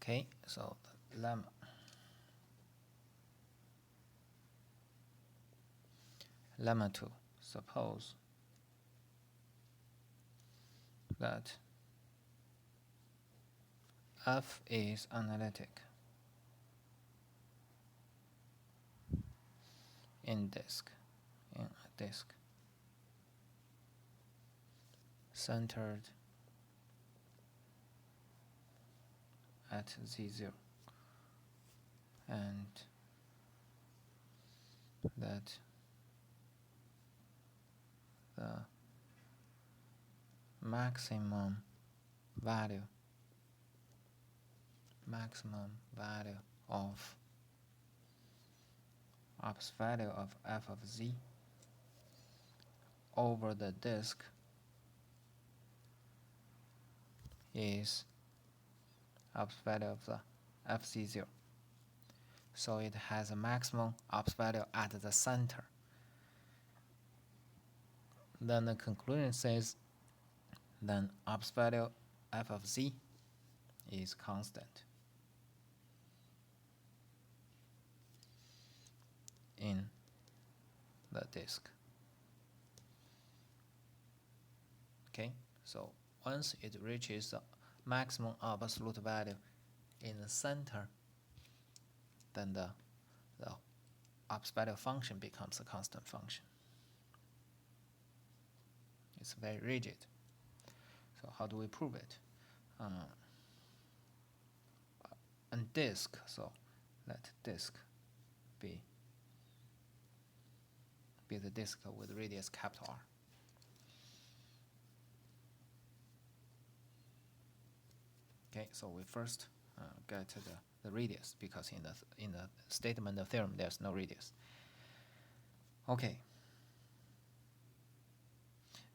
Okay, so the lemma 2. Suppose that f is analytic in a disk centered at z0, and that the maximum value of ops value of f of z over the disk is ops value of the fz0. So it has a maximum ops value at the center. Then the conclusion says then ops value f of z is constant in the disk. Okay, so once it reaches the maximum absolute value in the center, then the ops value function becomes a constant function. It's very rigid. So how do we prove it? On disk, so let disk be the disk with radius capital R. Okay, so we first get the radius, because in the statement of theorem there's no radius. Okay.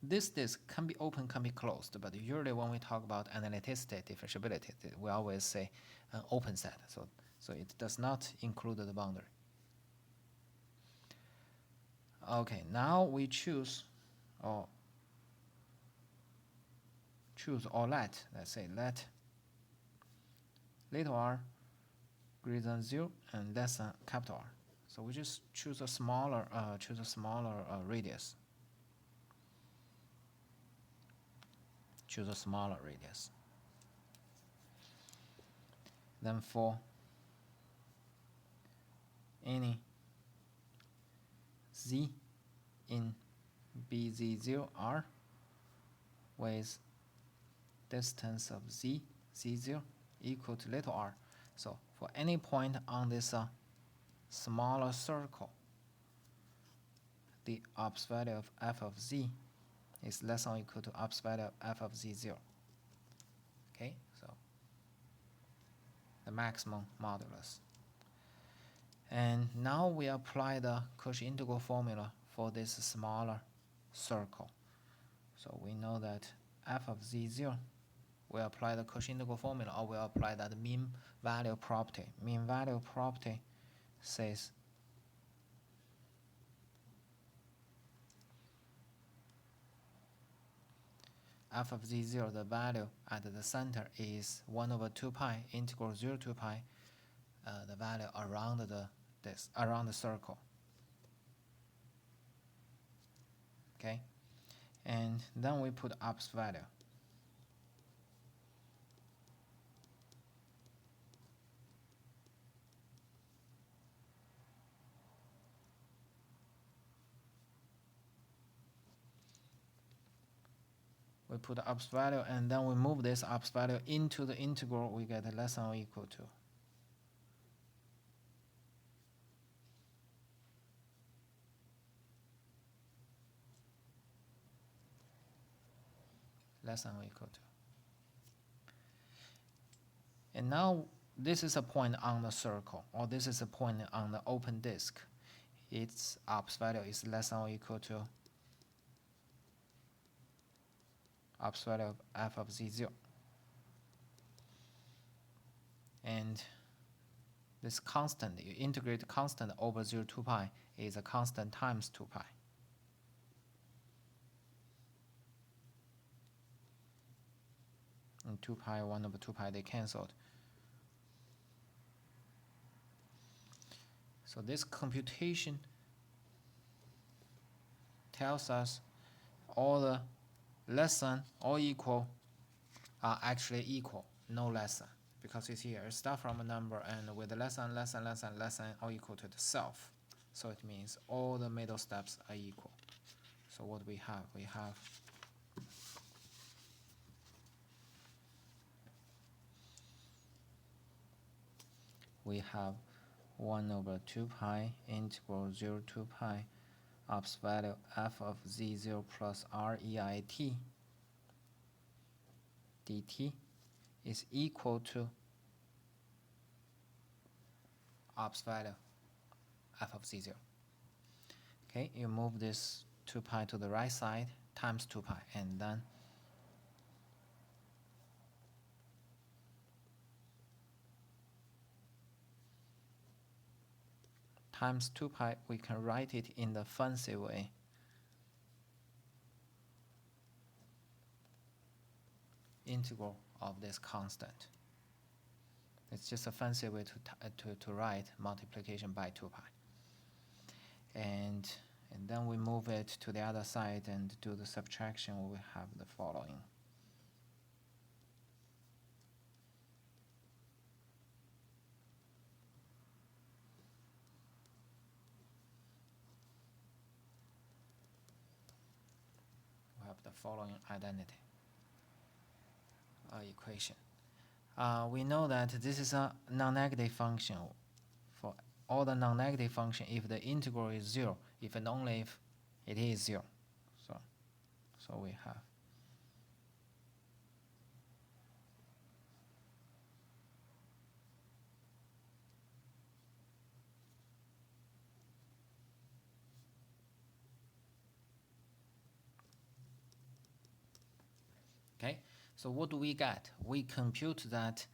This disk can be open, can be closed, but usually when we talk about analyticity, differentiability, we always say an open set. So it does not include the boundary. Okay, now we choose or let's say let little r greater than 0 and less than capital R. So we just choose a smaller radius. Choose a smaller radius. Then for any z in bz0r with distance of z0 equal to little r. So for any point on this smaller circle, the ops value of f of z is less than or equal to ops value of f of z0. Okay, so the maximum modulus. And now we apply the Cauchy integral formula for this smaller circle. So we know that f of z0, we apply the Cauchy integral formula, or we apply that mean value property. Mean value property says f of z0, the value at the center is 1 over 2 pi integral 0 to pi, the value around around the circle. Okay, and then we put ops value. We put the ops value, and then we move this ops value into the integral. We get less than or equal to less than or equal to. And now this is a point on the circle, or this is a point on the open disk. Its ops value is less than or equal to ops value of f of z0. And this constant, you integrate constant over 0 to pi, is a constant times 2 pi. And 2 pi, 1 over 2 pi, they cancelled. So this computation tells us all the less than or equal are actually equal, no less than, because it's here. It starts from a number and with less than, less than, less than, less than or equal to the self. So it means all the middle steps are equal. So what we have? We have 1 over 2 pi integral 0 to pi ops value f of z0 plus REIT dt is equal to ops value f of z0. Okay, you move this 2 pi to the right side times 2 pi, and then times 2 pi, we can write it in the fancy way. Integral of this constant. It's just a fancy way to write multiplication by 2 pi. And then we move it to the other side and do the subtraction. We have the following. We have the following identity equation. We know that this is a non-negative function. For all the non-negative function, if the integral is 0, if and only if it is 0. So we have okay. So what do we get? We computed that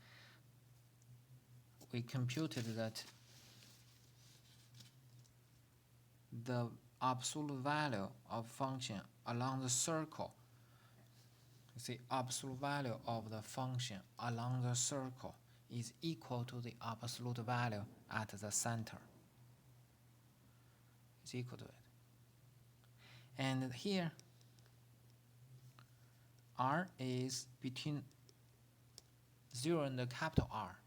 the absolute value of function along the circle, you see, absolute value of the function along the circle is equal to the absolute value at the center. It's equal to it. And here, R is between 0 and the capital R.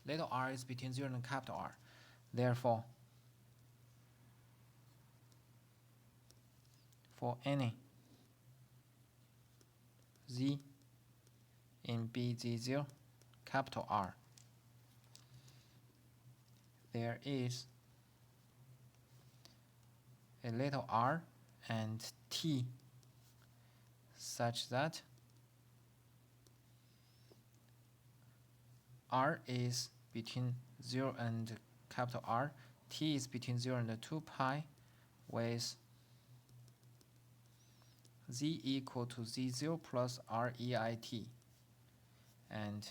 Little r is between 0 and capital R. Therefore, for any z in BZ0 capital R, there is a little r and t such that R is between 0 and capital R, t is between 0 and 2 pi, with z equal to z0 plus REIT, and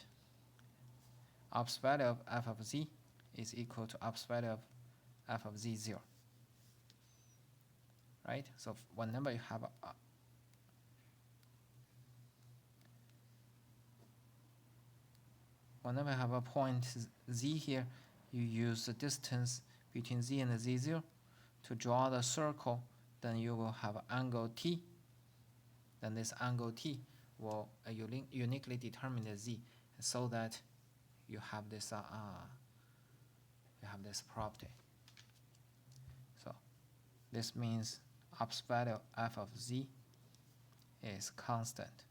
ops value of f of z is equal to ops value of f of z0. Right? So whenever you have a point z here, you use the distance between z and z0 to draw the circle. Then you will have angle t. Then this angle t will uniquely determine the z, so that you have this property. So this means ops value f of z is constant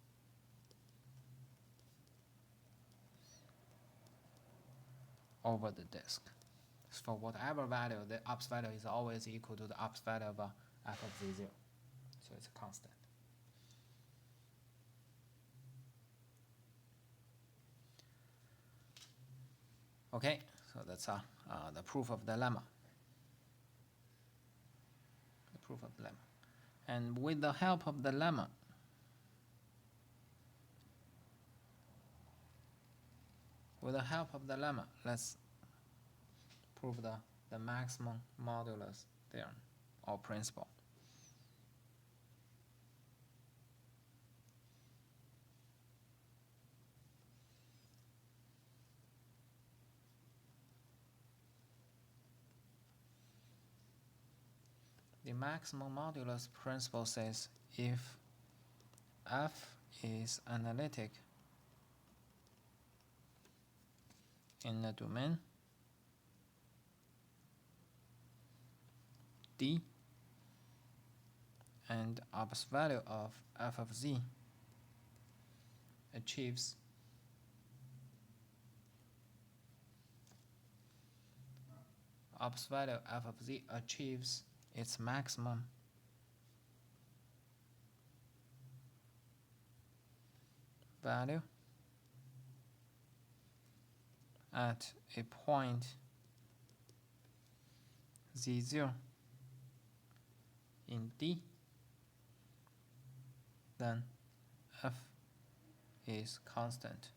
over the disk. So for whatever value, the ops value is always equal to the ops value of f of z0. So it's a constant. Okay, so that's the proof of the lemma. And with the help of the lemma, let's prove the maximum modulus theorem or principle. The maximum modulus principle says if f is analytic in the domain D and ops value of f of z achieves ops value f of z achieves its maximum value at a point z0 in D, then f is constant.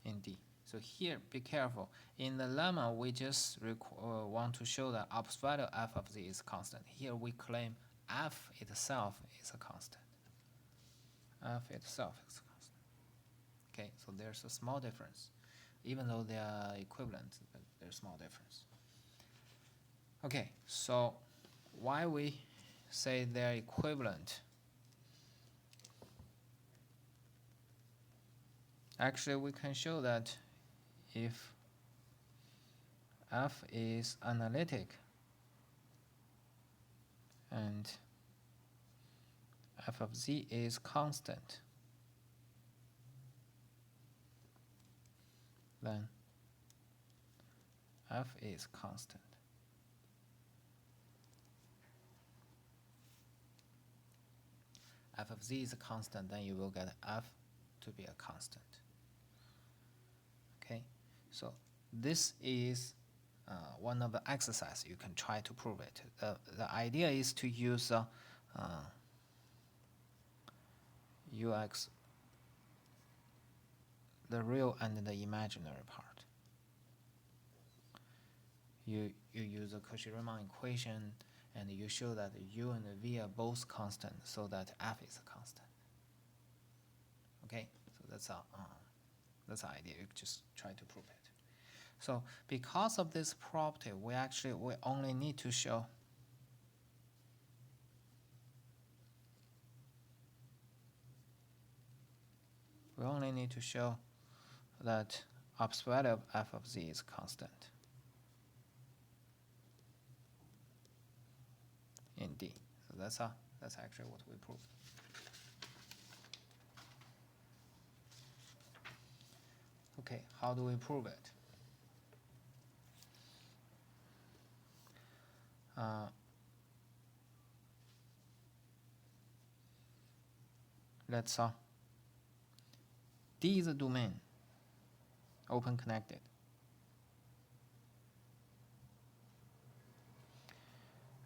In D. So here, be careful. In the lemma, we just want to show that ops value f of z is constant. Here we claim f itself is a constant. F itself is a constant. Okay, so there's a small difference. Even though they are equivalent, but there's a small difference. Okay, so why we say they're equivalent? Actually, we can show that if f is analytic and f of z is constant, then f is constant. F of z is a constant, then you will get f to be a constant. Okay, so this is one of the exercises you can try to prove it. The idea is to use UX, the real and the imaginary part. You use a Cauchy-Riemann equation and you show that u and v are both constant, so that f is a constant. Okay, so that's the idea. You just try to prove it. So because of this property, we only need to show that ops value of f of z is constant in D. So that's actually what we proved. Okay, how do we prove it? Let's D is a domain, open connected.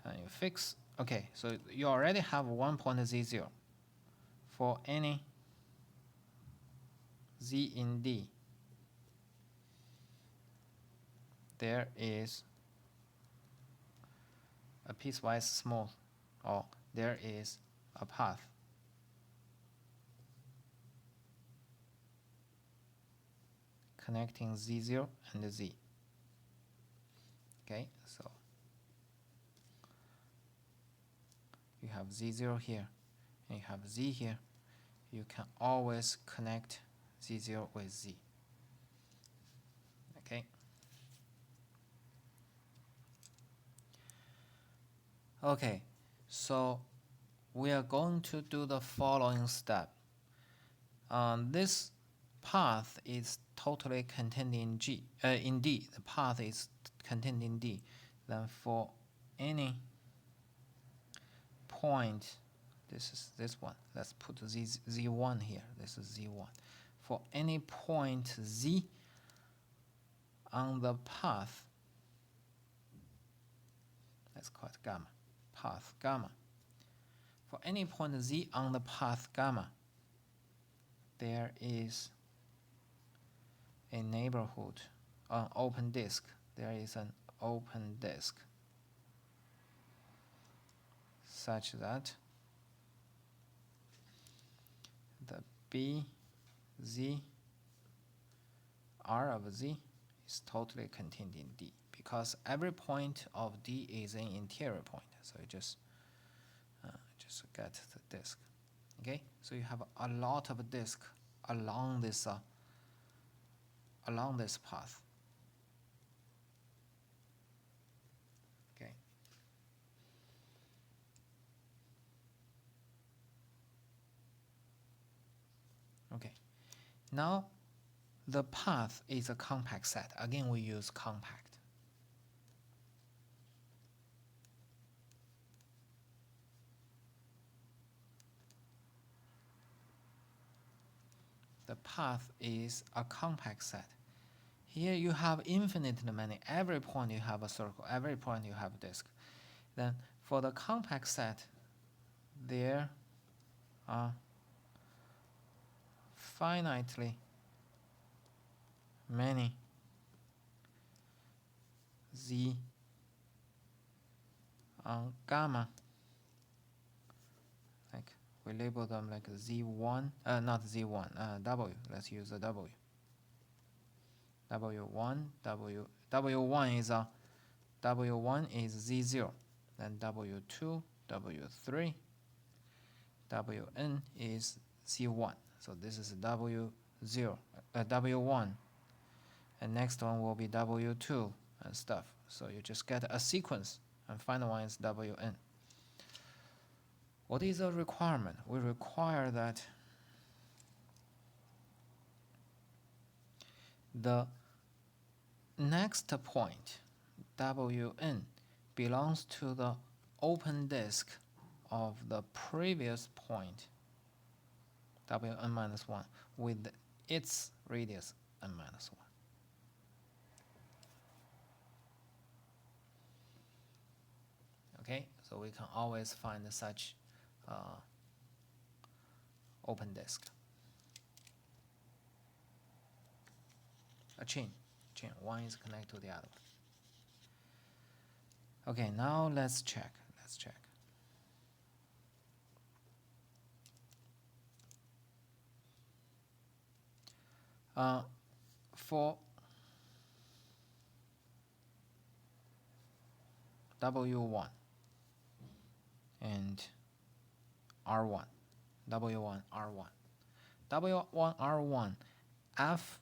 And you fix, okay, so you already have one point z0. For any z in D, there is a piecewise smooth, or there is a path connecting z0 and z. Okay, so you have z0 here and you have z here. You can always connect z0 with z. Okay. Okay, so we are going to do the following step. This path is totally contained in in D. The path is contained in D. Then for any point, this is this one. Let's put z1 here. This is z1. For any point z on the path, let's call it gamma, path gamma. For any point z on the path gamma, there is a neighborhood, an open disk. There is an open disk such that the B, Z, R of Z is totally contained in D, because every point of D is an interior point. So you just get the disk. Okay, so you have a lot of disk along this path. Okay. Okay. Now the path is a compact set. Again, we use compact. The path is a compact set. Here you have infinitely many. Every point you have a circle. Every point you have a disk. Then for the compact set, there are finitely many z on gamma. Like we label them like z1, not z1, w. Let's use the w. w1, w1 is w1 is z0. Then w2, w3, wn is z1. So this is w0, w1, and next one will be w2 and stuff. So you just get a sequence, and final one is wn. What is a requirement? We require that the next point, wn, belongs to the open disk of the previous point, wn minus 1, with its radius n minus 1. Okay, so we can always find such open disk. A chain, one is connected to the other. Okay, now let's check. For W1 and R1, W1, R1. W1, R1, F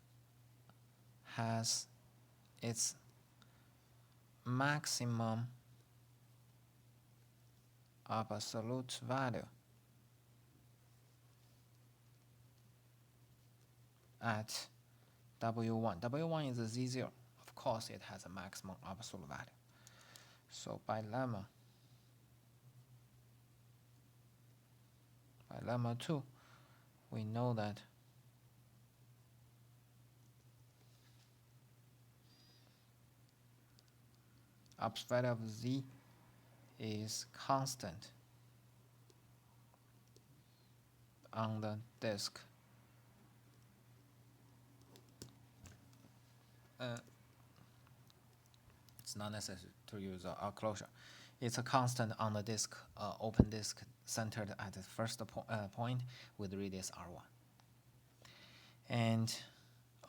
has its maximum absolute value at W1. W1 is a Z0. Of course, it has a maximum absolute value. So by lemma 2, we know that absolute value of Z is constant on the disk. It's not necessary to use a closure. It's a constant on the disk, open disk centered at the first point with radius R1. And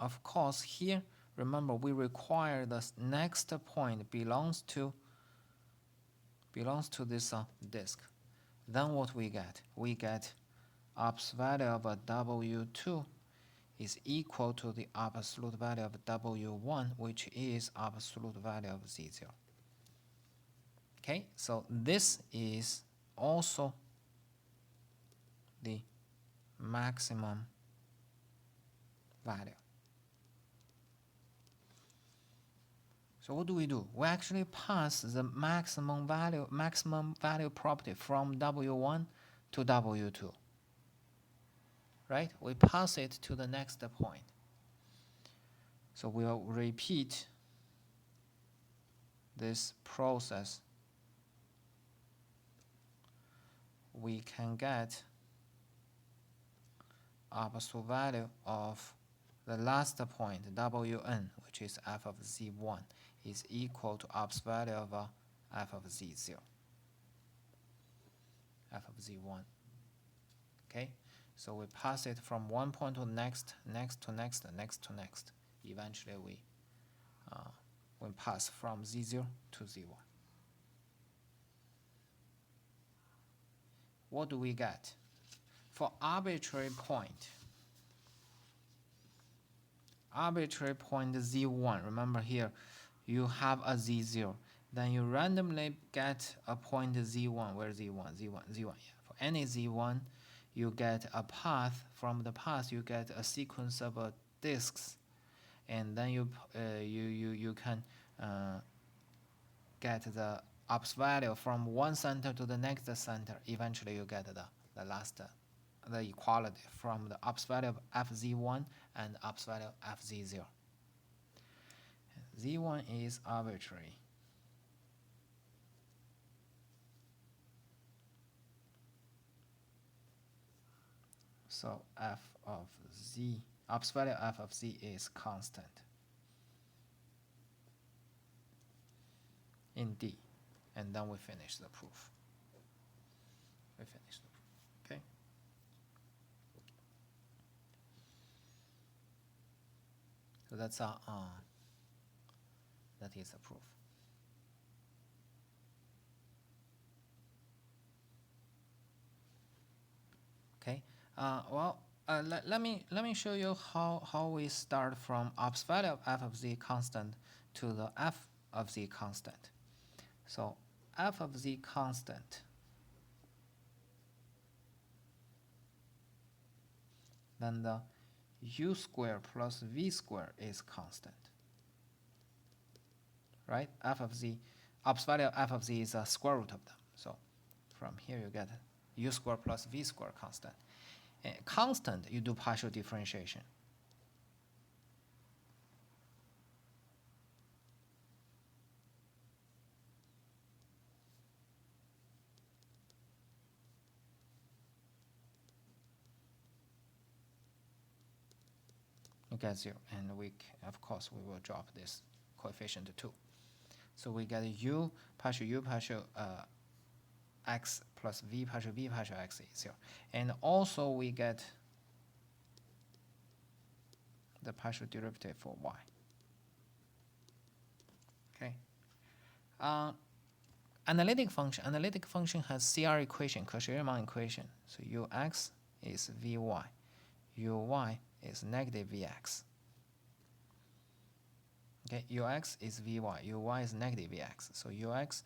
of course here, remember we require the next point belongs to this disk. Then what we get? We get absolute value of a W2 is equal to the absolute value of W1, which is absolute value of Z0. Okay, so this is also the maximum value. So what do? We actually pass the maximum value property from W1 to W2. Right? We pass it to the next point. So we'll repeat this process. We can get absolute value of the last point, Wn, which is f of z1, is equal to absolute value of f of z0, f of z1. Okay? So we pass it from one point to next, next to next, next to next. Eventually we when pass from z0 to z1. What do we get? For arbitrary point z1, remember here you have a z0, then you randomly get a point z1, where z1, yeah. For any z1, you get a path. From the path, you get a sequence of disks, and then you can get the ops value from one center to the next center. Eventually, you get the last the equality from the ops value of fz1 and ops value of fz0. z1 is arbitrary. So f of z, ops value f of z is constant in D. And then we finish the proof. Okay? So that's that is the proof. Okay. Let me show you how we start from ops value of f of z constant to the f of z constant. So f of z constant, then the u square plus v square is constant, right? F of z, ops value of f of z is a square root of them. So from here you get u square plus v square constant. Constant, you do partial differentiation. You get 0, and of course we will drop this coefficient 2. So we get u partial x plus v partial x is 0. And also we get the partial derivative for y. Okay. Analytic function has CR equation, Cauchy-Riemann equation. So ux is vy, uy is negative vx. Okay, ux is vy, uy is negative vx. So ux,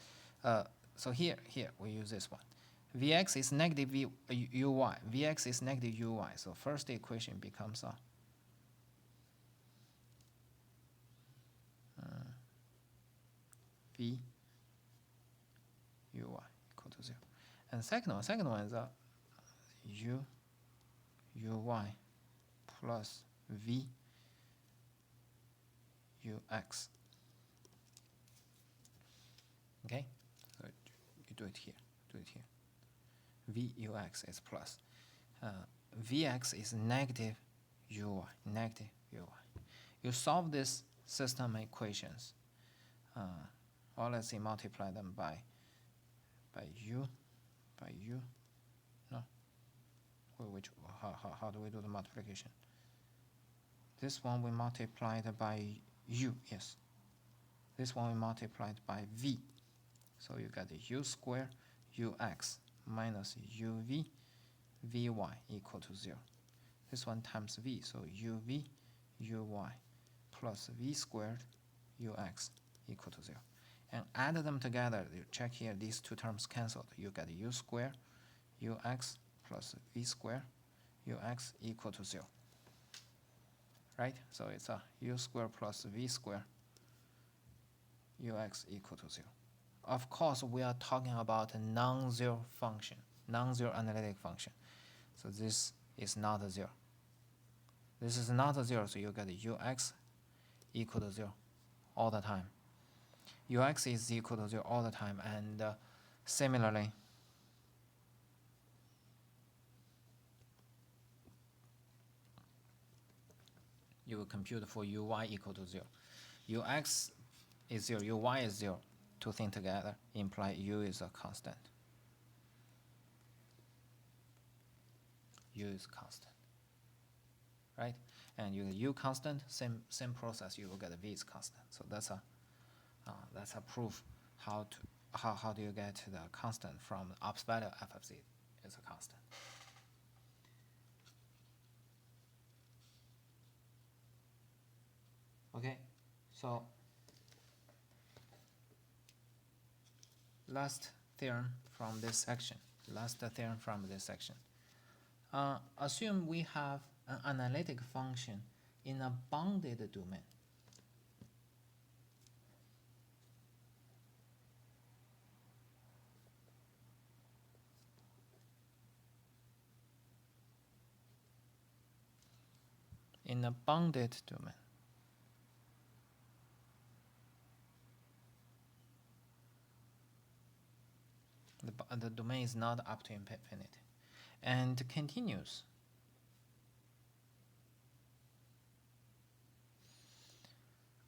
so here we use this one. Vx is negative uy, vx is negative uy. So first equation becomes v uy equal to 0. And second one is uy plus v ux. Okay, so you do it here. V ux is plus. Vx is negative uy. You solve this system equations. Or let's say multiply them by u. No. How do we do the multiplication? This one we multiplied by u, yes. This one we multiplied by v. So you get u square ux minus uv vy equal to 0. This one times v, so uv uy plus v squared ux equal to 0. And add them together, you check here, these two terms cancelled. You get u square ux plus v square ux equal to 0. Right? So it's a u square plus v square ux equal to 0. Of course, we are talking about a non-zero function, non-zero analytic function. So this is not a 0. This is not a 0, so you get ux equal to 0 all the time. Ux is equal to 0 all the time, and similarly, you will compute for uy equal to 0. Ux is 0, uy is 0. Two things together imply u is a constant. U is constant. right? And you get U constant, same process, you will get a V is constant. So that's a proof how do you get the constant from the ops value f of z is a constant. Okay, so last theorem from this section. Assume we have an analytic function in a bounded domain. In a bounded domain. The domain is not up to infinity. And continues.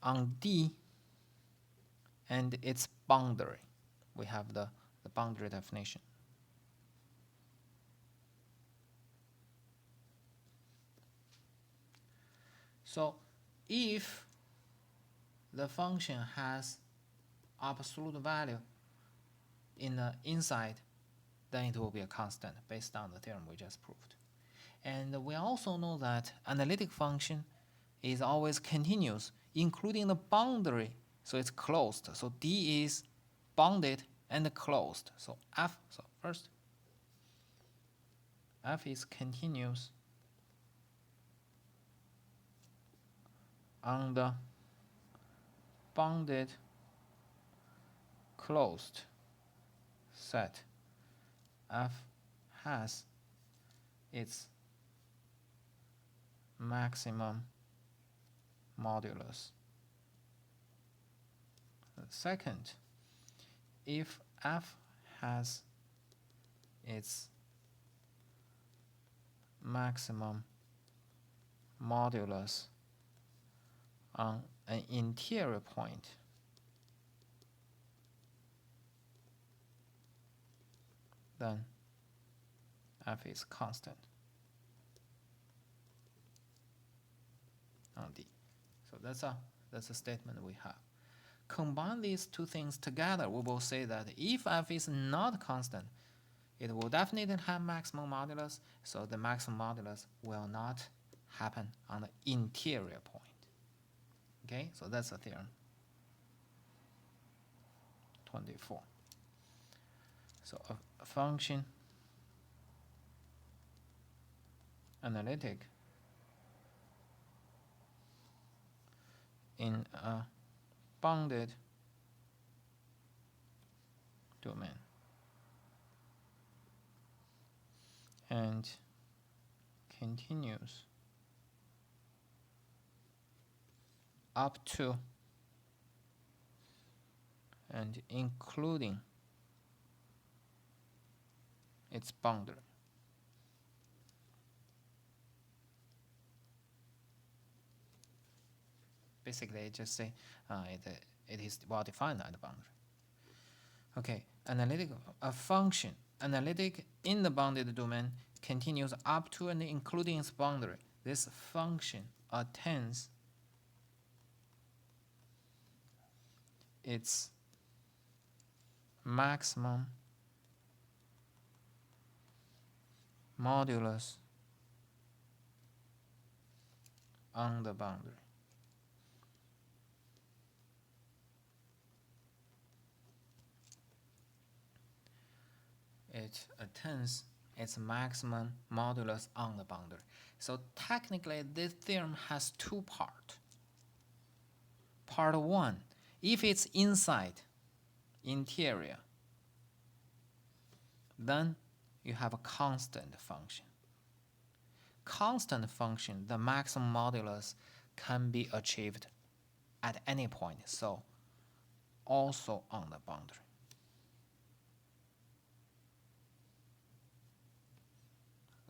On D and its boundary. We have the boundary definition. So if the function has absolute value in the inside, then it will be a constant based on the theorem we just proved. And we also know that analytic function is always continuous, including the boundary, so it's closed. So D is bounded and closed. So first, F is continuous on the bounded closed set. F has its maximum modulus. Second, if F has its maximum modulus on an interior point, then F is constant on D. So that's a statement we have. Combine these two things together, we will say that if F is not constant, it will definitely have maximum modulus, so the maximum modulus will not happen on the interior point. Okay, so that's a theorem 24. So a function analytic in a bounded domain and continues up to and including its boundary. Basically, just say it is well defined at the boundary. Okay, a function analytic in the bounded domain continues up to and including its boundary. This function attains its maximum modulus on the boundary. It attains its maximum modulus on the boundary. So technically, this theorem has two parts. Part one, if it's inside, interior, then you have a constant function. Constant function, the maximum modulus can be achieved at any point, so also on the boundary.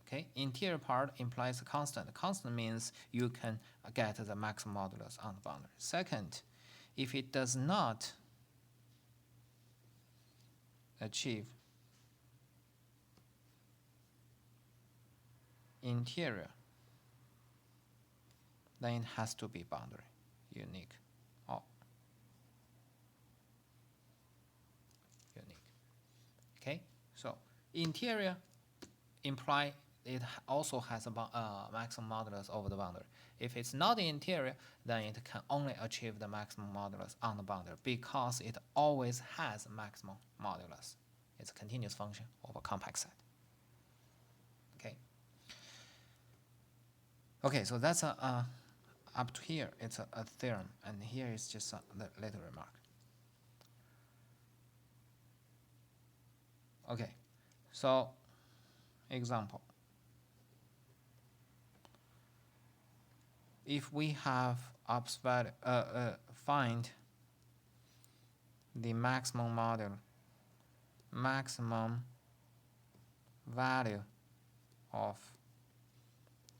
Okay, interior part implies a constant. Constant means you can get the maximum modulus on the boundary. Second, if it does not achieve interior, then it has to be boundary unique. Oh, unique. Okay, so interior imply it also has a maximum modulus over the boundary. If it's not the interior, then it can only achieve the maximum modulus on the boundary because it always has maximum modulus. It's a continuous function of a compact set. Okay. Okay, so that's up to here. It's a theorem, and here is just a little remark. Okay, so example. If we have ops value, find the maximum value of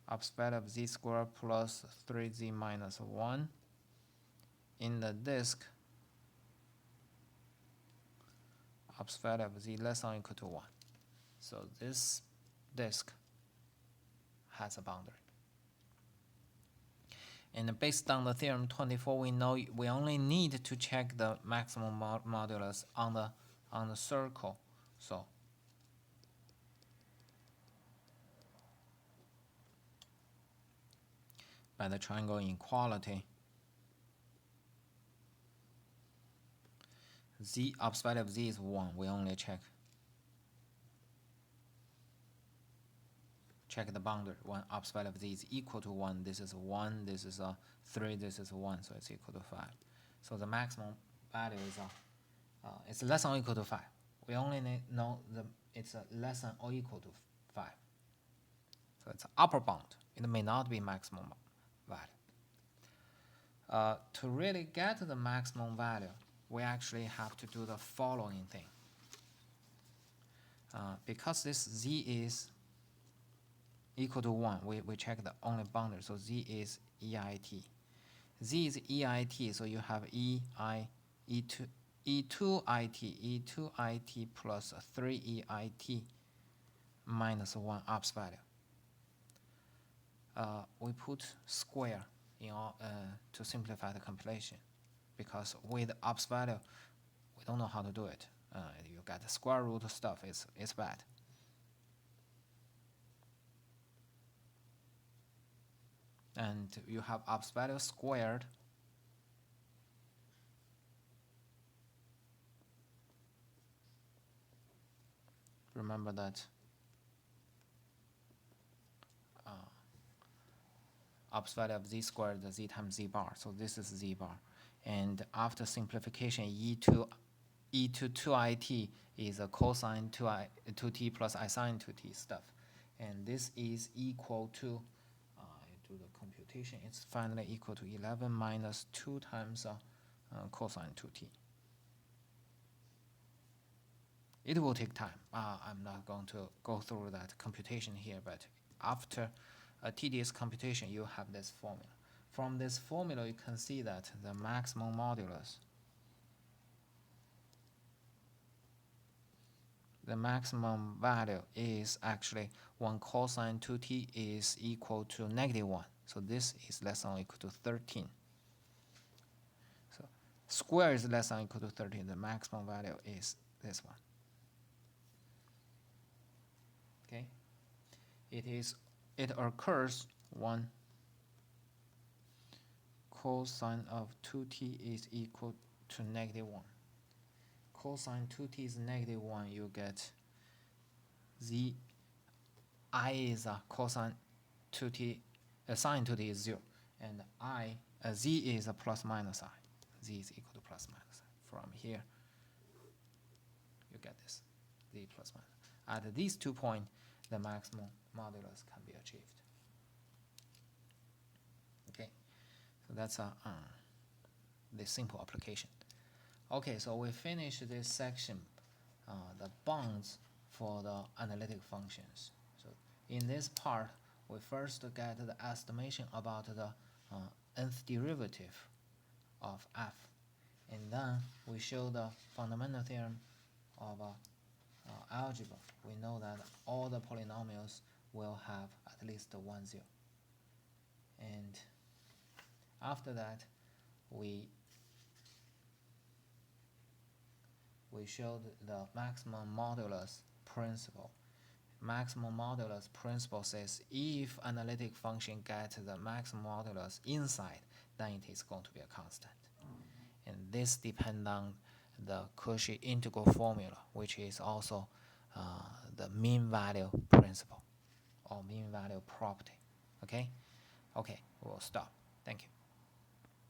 ops value of z squared plus 3z minus 1 in the disk ops value of z less than or equal to 1. So this disk has a boundary. And based on the theorem 24, we know we only need to check the maximum modulus on the circle. So by the triangle inequality, z ops value of z is 1. We only check the boundary when ops value of z is equal to 1. This is 1, this is 3, this is 1, so it's equal to 5. So the maximum value is it's less than or equal to 5. We only know it's less than or equal to 5. So it's upper bound. It may not be maximum value. To really get the maximum value, we actually have to do the following thing. Because this z is equal to 1, we check the only boundary, so z is EIT. Z is EIT, so you have E2IT plus 3EIT minus 1 ops value. We put square in all, to simplify the compilation, because with ops value, we don't know how to do it. You got the square root stuff, it's bad. And you have ops value squared remember that ops value of z squared is z times z bar, so this is z bar. And after simplification, E2 is a cosine 2t plus I sine 2t stuff. And this is equal to, I do the computation, it's finally equal to 11 minus 2 times cosine 2t. It will take time. I'm not going to go through that computation here, but after a tedious computation, you have this formula. From this formula, you can see that the maximum modulus, the maximum value is actually when cosine 2t is equal to -1. So this is less than or equal to 13. So square is less than or equal to 13. The maximum value is this one. Okay. It occurs when cosine of 2t is equal to -1. Cosine 2t is -1, you get z. I is cosine 2t, sine 2t is 0, and z is a plus minus I. Z is equal to plus minus I. From here, you get this, z plus minus. At these 2 points, the maximum modulus can be achieved. Okay, so that's the simple application. Okay, so we finished this section, the bounds for the analytic functions. So in this part, we first get the estimation about the nth derivative of f, and then we show the fundamental theorem of algebra. We know that all the polynomials will have at least 1 0. And After that, we showed the maximum modulus principle. Maximum modulus principle says if analytic function gets the maximum modulus inside, then it is going to be a constant. And this depends on the Cauchy integral formula, which is also the mean value principle or mean value property. Okay, we'll stop. Thank you.